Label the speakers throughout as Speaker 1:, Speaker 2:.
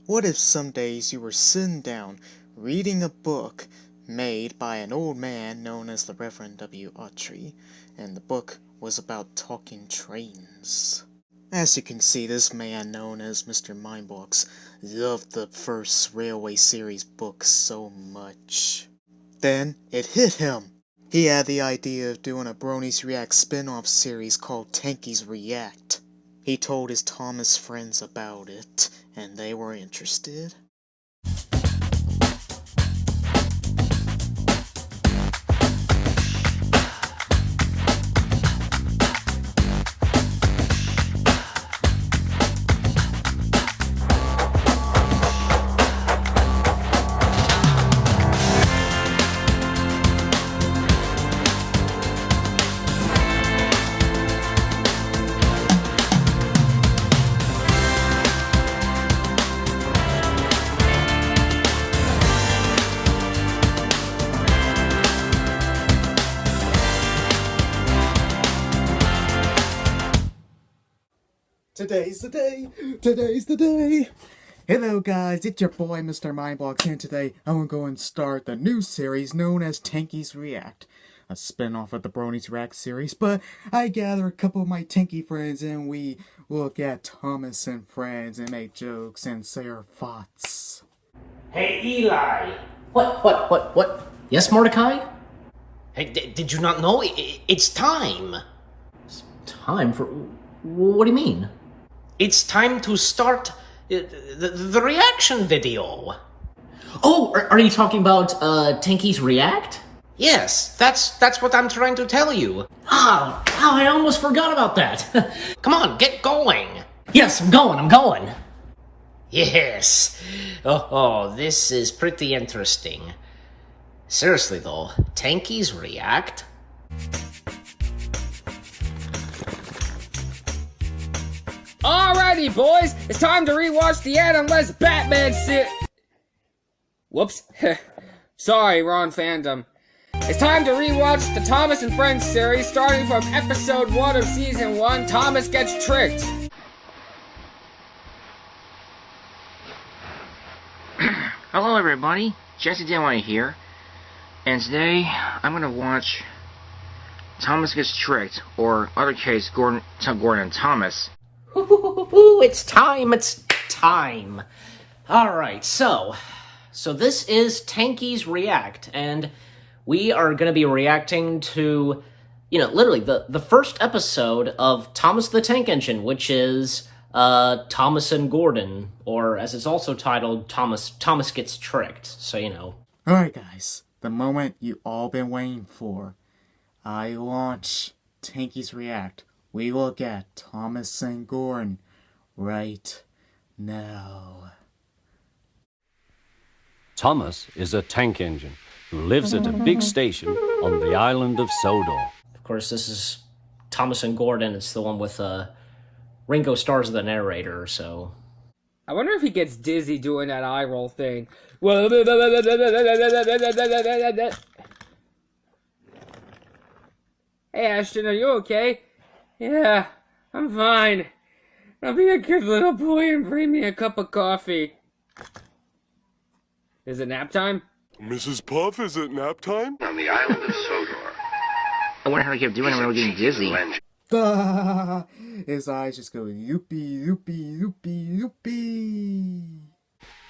Speaker 1: What if some days you were sitting down, reading a book made by an old man known as the Reverend W. Autry, and the book was about talking trains? As you can see, this man known as Mr. Mindbox loved the first Railway series book so much. Then it hit him! He had the idea of doing a Bronies React spin-off series called Tankies React. He told his Thomas friends about it, and they were interested. Today's the day! Hello guys, it's your boy Mr. Mindbox, and today I'm gonna go and start the new series known as Tankies React. A spin-off of the Bronies React series, but I gather a couple of my Tanky friends and we look at Thomas and friends and make jokes and say our thoughts.
Speaker 2: Hey Eli!
Speaker 3: What? Yes, Mordecai?
Speaker 2: Hey, did you not know? It's time!
Speaker 3: Time for... What do you mean?
Speaker 2: It's time to start the reaction video.
Speaker 3: Oh, are you talking about Tankies React?
Speaker 2: Yes, that's what I'm trying to tell you.
Speaker 3: Oh, I almost forgot about that.
Speaker 2: Come on, get going.
Speaker 3: Yes, I'm going.
Speaker 2: Yes. Oh, this is pretty interesting. Seriously though, Tankies React?
Speaker 4: Alrighty, boys, it's time to rewatch the Adam West Batman Whoops. Sorry, wrong fandom. It's time to rewatch the Thomas and Friends series, starting from episode 1 of season 1, Thomas Gets Tricked.
Speaker 5: Hello everybody, Jesse DIY here, and today I'm gonna watch Thomas Gets Tricked, or other case, Gordon and Thomas.
Speaker 3: Ooh, it's time. Alright, so this is Tankies React, and we are going to be reacting to, literally the first episode of Thomas the Tank Engine, which is Thomas and Gordon, or as it's also titled, Thomas Gets Tricked, so
Speaker 1: Alright guys, the moment you all been waiting for. I launch Tankies React. We look at Thomas and Gordon right now.
Speaker 6: Thomas is a tank engine who lives at a big station on the island of Sodor.
Speaker 3: Of course, this is Thomas and Gordon. It's the one with Ringo Starr as the narrator, so...
Speaker 4: I wonder if he gets dizzy doing that eye roll thing. Hey Ashton, are you okay? Yeah, I'm fine. I'll be a good little boy and bring me a cup of coffee. Is it nap time?
Speaker 7: Mrs. Puff, is it nap time?
Speaker 8: On the island of Sodor.
Speaker 5: I wonder how he kept doing it when we were getting dizzy.
Speaker 1: His eyes just go yoopy, yoopy, yoopy, yoopy.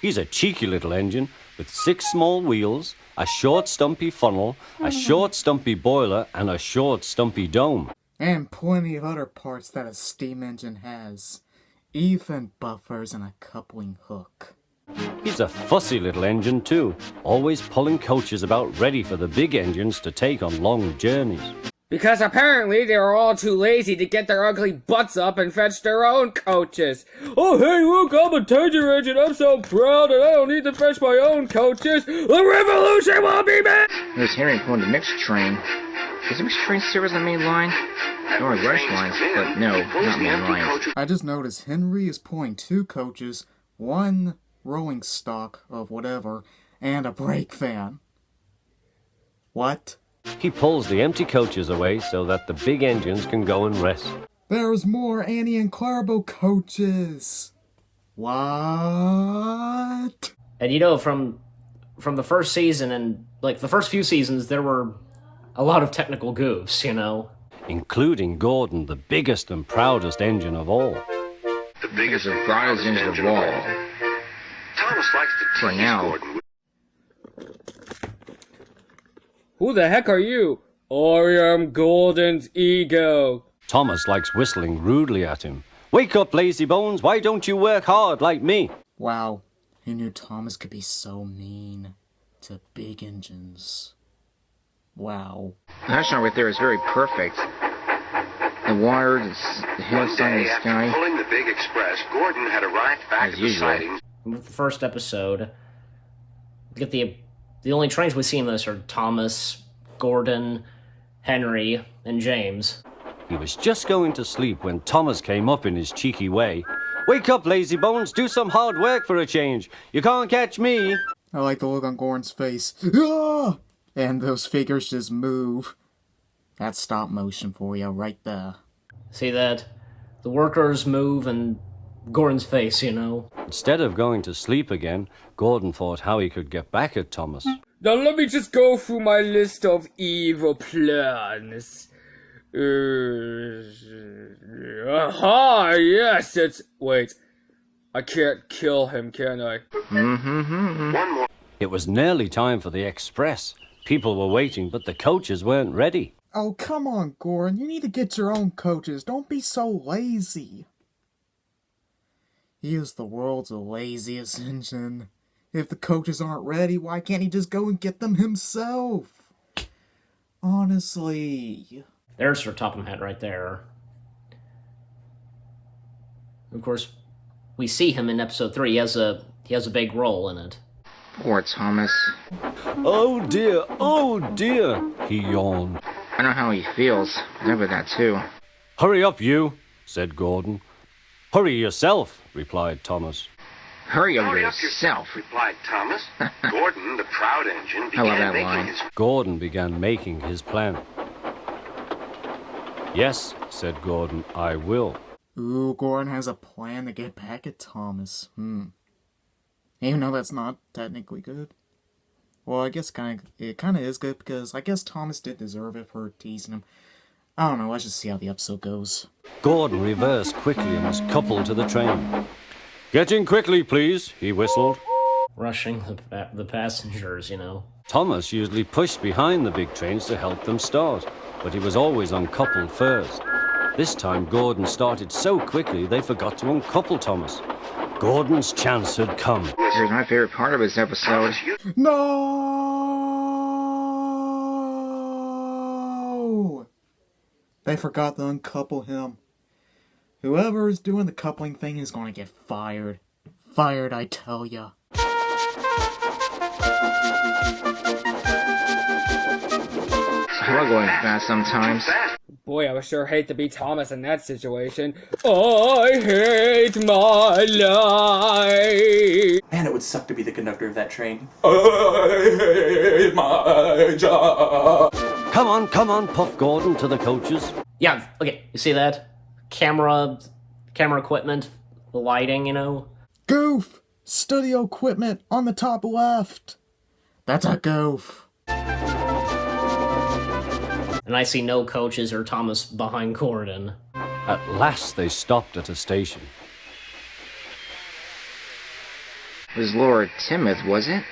Speaker 6: He's a cheeky little engine with 6 small wheels, a short stumpy funnel, a short stumpy boiler, and a short stumpy dome.
Speaker 1: And plenty of other parts that a steam engine has. Even buffers and a coupling hook.
Speaker 6: He's a fussy little engine too, always pulling coaches about ready for the big engines to take on long journeys.
Speaker 4: Because apparently they were all too lazy to get their ugly butts up and fetch their own coaches. Oh hey look, I'm a Tanger engine, I'm so proud and I don't need to fetch my own coaches. The revolution will be made!
Speaker 5: There's Henry pulling the mixed train. Is the mixed train service on the main line? Or rush lines, but no, not main lines.
Speaker 1: I just noticed Henry is pulling 2 coaches, 1 rolling stock of whatever, and a brake van. What?
Speaker 6: He pulls the empty coaches away so that the big engines can go and rest.
Speaker 1: There's more Annie and Clarabo coaches! What?
Speaker 3: And you know, from the first season and like the first few seasons, there were a lot of technical goofs, you know.
Speaker 6: Including Gordon, the biggest and proudest engine of all.
Speaker 8: The biggest and
Speaker 5: Gordon's
Speaker 8: proudest
Speaker 5: engine
Speaker 8: engine
Speaker 5: of
Speaker 8: of
Speaker 5: all.
Speaker 8: all. Thomas likes to
Speaker 5: For
Speaker 8: tease
Speaker 5: now.
Speaker 8: Gordon.
Speaker 4: Who the heck are you? I am Gordon's ego.
Speaker 6: Thomas likes whistling rudely at him. Wake up, lazy bones, why don't you work hard like me?
Speaker 1: Wow, who knew Thomas could be so mean to big engines? Wow.
Speaker 5: That shot right there is very perfect. The water, the hill,
Speaker 8: One
Speaker 5: sun,
Speaker 8: day
Speaker 5: the
Speaker 8: after
Speaker 5: sky.
Speaker 8: pulling the big express, Gordon had arrived back
Speaker 5: As
Speaker 8: at the
Speaker 5: usual.
Speaker 8: siding.
Speaker 3: With the first episode, we get the only trains we see in this are Thomas, Gordon, Henry, and James.
Speaker 6: He was just going to sleep when Thomas came up in his cheeky way. Wake up, lazy bones, do some hard work for a change. You can't catch me.
Speaker 1: I like the look on Gordon's face. Ah! And those figures just move. That's stop motion for you right there.
Speaker 3: See that? The workers move and Gordon's face, you know.
Speaker 6: Instead of going to sleep again, Gordon thought how he could get back at Thomas.
Speaker 4: Now let me just go through my list of evil plans. Aha, yes, it's... Wait. I can't kill him, can I?
Speaker 8: One more.
Speaker 6: It was nearly time for the express. People were waiting, but the coaches weren't ready.
Speaker 1: Oh, come on, Gordon. You need to get your own coaches. Don't be so lazy. He is the world's laziest engine. If the coaches aren't ready, why can't he just go and get them himself? Honestly.
Speaker 3: There's Sir Topham Hatt right there. Of course, we see him in episode 3. He has a big role in it.
Speaker 5: Poor Thomas.
Speaker 6: Oh dear, he yawned.
Speaker 5: I know how he feels. I remember that too.
Speaker 6: Hurry up, you, said Gordon. Hurry yourself, replied Thomas.
Speaker 5: Hurry up
Speaker 8: Hurry up
Speaker 5: yourself.
Speaker 8: replied Thomas. Gordon, the proud engine,
Speaker 5: I love
Speaker 8: began
Speaker 5: that
Speaker 8: making
Speaker 5: line.
Speaker 8: his...
Speaker 6: Gordon began making his plan. Yes, said Gordon, I will.
Speaker 1: Ooh, Gordon has a plan to get back at Thomas. Even though that's not technically good. Well, I guess it kind of is good because I guess Thomas did deserve it for teasing him. I don't know, let's just see how the episode goes.
Speaker 6: Gordon reversed quickly and was coupled to the train. Get in quickly, please, he whistled.
Speaker 3: Rushing the passengers, you know.
Speaker 6: Thomas usually pushed behind the big trains to help them start, but he was always uncoupled first. This time, Gordon started so quickly they forgot to uncouple Thomas. Gordon's chance had come.
Speaker 5: Here's my favorite part of this episode.
Speaker 1: No! They forgot to uncouple him. Whoever is doing the coupling thing is going to get fired. Fired, I tell ya.
Speaker 5: We're going fast sometimes.
Speaker 4: Boy, I would sure hate to be Thomas in that situation. I hate my life.
Speaker 9: Man, it would suck to be the conductor of that train.
Speaker 6: Come on, Puff Gordon to the coaches.
Speaker 3: Yeah, okay, you see that? Camera equipment, the lighting, you know?
Speaker 1: Goof! Studio equipment on the top left. That's a goof.
Speaker 3: And I see no coaches or Thomas behind Gordon.
Speaker 6: At last they stopped at a station.
Speaker 5: It was Lord Timoth, was it?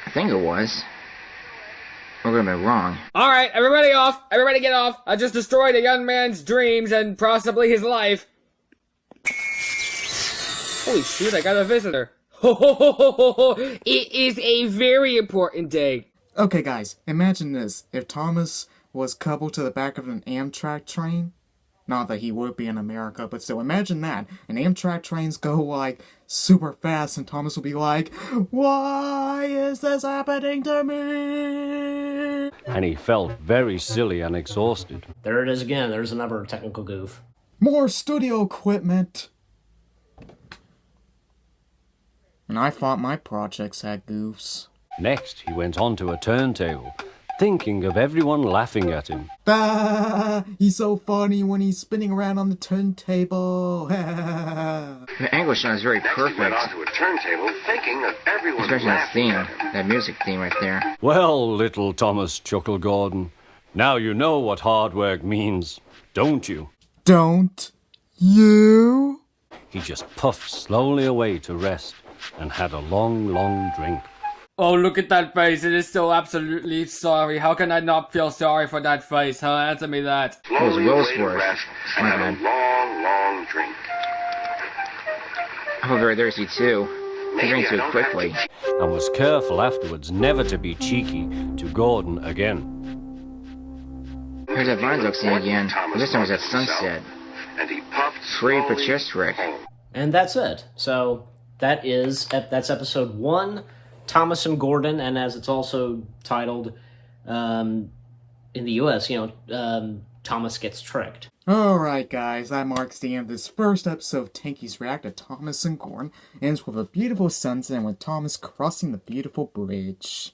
Speaker 5: I think it was. We're gonna be wrong.
Speaker 4: Alright, everybody off! Everybody get off! I just destroyed a young man's dreams and possibly his life. Holy shoot, I got a visitor. Ho ho ho ho ho ho! It is a very important day.
Speaker 1: Okay, guys, imagine this. If Thomas was coupled to the back of an Amtrak train. Not that he would be in America, but still, imagine that. And Amtrak trains go, like, super fast, and Thomas will be like, why is this happening to me?
Speaker 6: And he felt very silly and exhausted.
Speaker 3: There it is again, there's another technical goof.
Speaker 1: More studio equipment! And I thought my projects had goofs.
Speaker 6: Next, he went on to a turntable. thinking of everyone laughing at him.
Speaker 1: Bah! He's so funny when he's spinning around on the turntable.
Speaker 5: The angle shot is very
Speaker 8: Next, he went
Speaker 5: perfect.
Speaker 8: onto a turntable, thinking of everyone
Speaker 5: Especially that
Speaker 8: laughing
Speaker 5: theme,
Speaker 8: at him.
Speaker 5: that music theme right there.
Speaker 6: Well, little Thomas, chuckled Gordon. Now you know what hard work means, don't you?
Speaker 1: Don't you?
Speaker 6: He just puffed slowly away to rest and had a long, long drink.
Speaker 4: Oh, look at that face. It is so absolutely sorry. How can I not feel sorry for that face, huh? Answer me that.
Speaker 8: Slowly
Speaker 5: Will's
Speaker 8: away to
Speaker 5: worth.
Speaker 8: rest and
Speaker 5: My
Speaker 8: had a
Speaker 5: bad.
Speaker 8: long, long drink.
Speaker 5: I feel very thirsty too. He
Speaker 8: Maybe
Speaker 5: drank
Speaker 8: I
Speaker 5: too
Speaker 8: don't have
Speaker 5: quickly.
Speaker 8: to
Speaker 6: And was careful afterwards never to be cheeky to Gordon again.
Speaker 5: Here's that vine duck scene again. This time was at sunset.
Speaker 8: And he puffed
Speaker 5: Free for
Speaker 8: slowly
Speaker 5: chest trick.
Speaker 8: home.
Speaker 3: And that's it. So that's episode 1, Thomas and Gordon, and as it's also titled in the US, Thomas Gets Tricked.
Speaker 1: Alright guys, that marks the end of this first episode of Tankies React to Thomas and Gordon. Ends with a beautiful sunset and with Thomas crossing the beautiful bridge.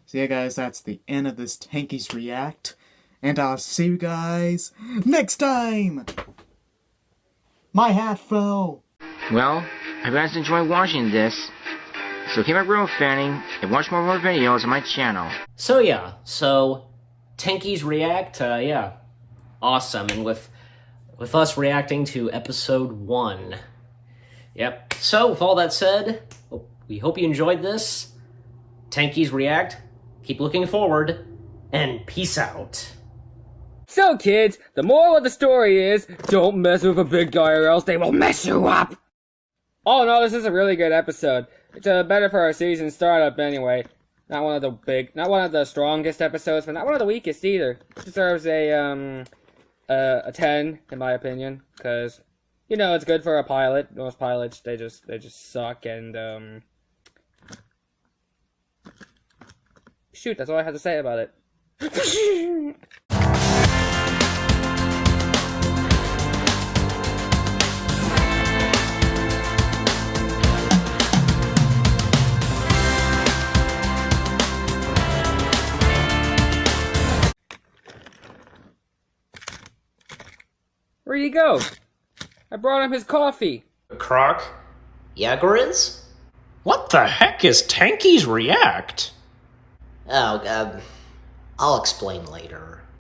Speaker 1: So yeah guys, that's the end of this Tankies React. And I'll see you guys next time! My hat fell!
Speaker 5: Well, I hope you guys enjoyed watching this. So keep on real fanning and watch more videos on my channel.
Speaker 3: So Tankies React, awesome, and with us reacting to episode 1. Yep. So with all that said, we hope you enjoyed this. Tankies React. Keep looking forward, and peace out.
Speaker 4: So, kids, the moral of the story is, don't mess with a big guy or else they will mess you up! Oh no, this is a really good episode. It's better for our season startup anyway. Not one of the strongest episodes, but not one of the weakest either. It deserves a 10, in my opinion, because, it's good for a pilot. Most pilots, they just suck, and, shoot, that's all I have to say about it. Where'd he go? I brought him his coffee.
Speaker 3: Croc? Yagoriz? What the heck is Tankies React? Oh, I'll explain later.